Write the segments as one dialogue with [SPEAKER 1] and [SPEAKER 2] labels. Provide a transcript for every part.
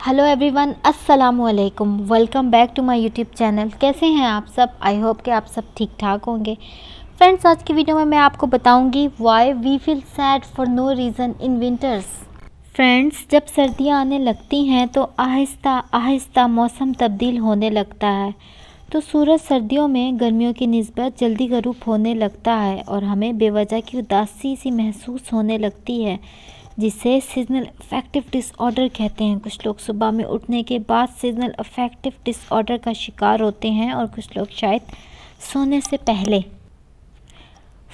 [SPEAKER 1] Hello everyone, अस्सलाम वालेकुम। Welcome back to my YouTube channel. कैसे हैं आप सब? आई होप कि आप सब ठीक ठाक होंगे। फ्रेंड्स, आज की वीडियो में मैं आपको बताऊंगी why we feel sad for no reason in winters. Friends, जब सर्दियां आने लगती हैं तो आहिस्ता आहिस्ता मौसम तब्दील होने लगता है। तो सूरज सर्दियों में गर्मियों की निस्बत जल्दी गरूब होने लगता है और हमें बेवजह की उदासी सी महसूस होने लगती है, जिसे सीजनल अफेक्टिव डिसऑर्डर कहते हैं। कुछ लोग सुबह में उठने के बाद सीजनल अफेक्टिव डिसऑर्डर का शिकार होते हैं और कुछ लोग शायद सोने से पहले।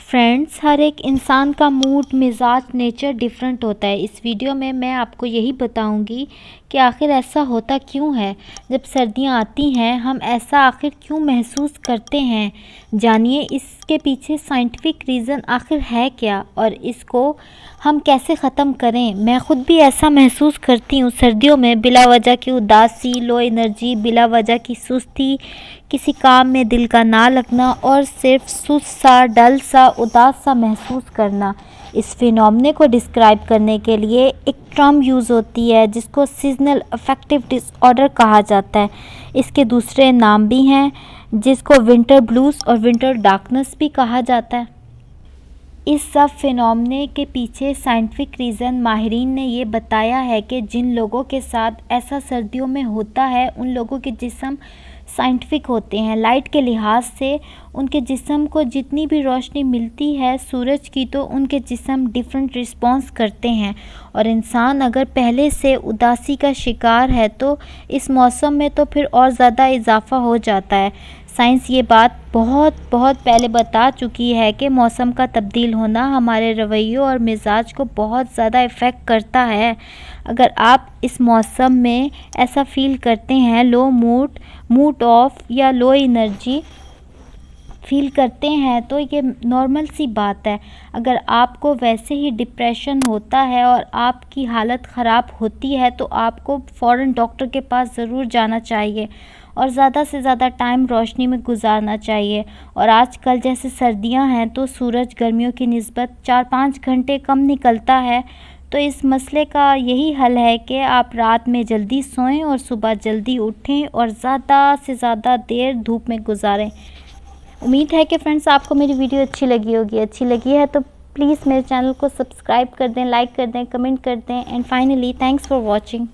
[SPEAKER 1] फ्रेंड्स, हर एक इंसान का मूड, मिजाज, नेचर डिफरेंट होता है। इस वीडियो में मैं आपको यही बताऊंगी कि आखिर ऐसा होता क्यों है। जब सर्दियां आती हैं हम ऐसा आखिर क्यों महसूस करते हैं। जानिए इसके पीछे साइंटिफिक रीज़न आखिर है क्या और इसको हम कैसे ख़त्म करें। मैं ख़ुद भी ऐसा महसूस करती हूँ सर्दियों में। बिला वजह की उदासी, लो एनर्जी, बिला वजह की सुस्ती, किसी काम में दिल का ना लगना और सिर्फ सुस्त सा, डल सा, उदास सा महसूस करना। इस फिनोमेना को डिस्क्राइब करने के लिए एक टर्म यूज़ होती है जिसको सीजनल अफेक्टिव डिसऑर्डर कहा जाता है। इसके दूसरे नाम भी हैं जिसको विंटर ब्लूज़ और विंटर डार्कनेस भी कहा जाता है। इस सब फिनोमेना के पीछे साइंटिफिक रीज़न माहिरीन ने ये बताया है कि जिन लोगों के साथ ऐसा सर्दियों में होता है उन लोगों के जिस्म साइंटिफिक होते हैं। लाइट के लिहाज से उनके जिस्म को जितनी भी रोशनी मिलती है सूरज की, तो उनके जिस्म डिफरेंट रिस्पॉन्स करते हैं। और इंसान अगर पहले से उदासी का शिकार है तो इस मौसम में तो फिर और ज़्यादा इजाफा हो जाता है। साइंस ये बात बहुत पहले बता चुकी है कि मौसम का तब्दील होना हमारे रवैयों और मिजाज को बहुत ज़्यादा इफ़ेक्ट करता है। अगर आप इस मौसम में ऐसा फील करते हैं, लो मूड ऑफ या लो एनर्जी फील करते हैं, तो ये नॉर्मल सी बात है। अगर आपको वैसे ही डिप्रेशन होता है और आपकी हालत ख़राब होती है तो आपको फ़ौरन डॉक्टर के पास ज़रूर जाना चाहिए और ज़्यादा से ज़्यादा टाइम रोशनी में गुजारना चाहिए। और आजकल जैसे सर्दियां हैं तो सूरज गर्मियों की निस्बत 4-5 घंटे कम निकलता है। तो इस मसले का यही हल है कि आप रात में जल्दी सोएं और सुबह जल्दी उठें और ज़्यादा से ज़्यादा देर धूप में गुजारें। उम्मीद है कि फ्रेंड्स आपको मेरी वीडियो अच्छी लगी होगी। अच्छी लगी है तो प्लीज़ मेरे चैनल को सब्सक्राइब कर दें, लाइक कर दें, कमेंट कर दें। And finally thanks for watching.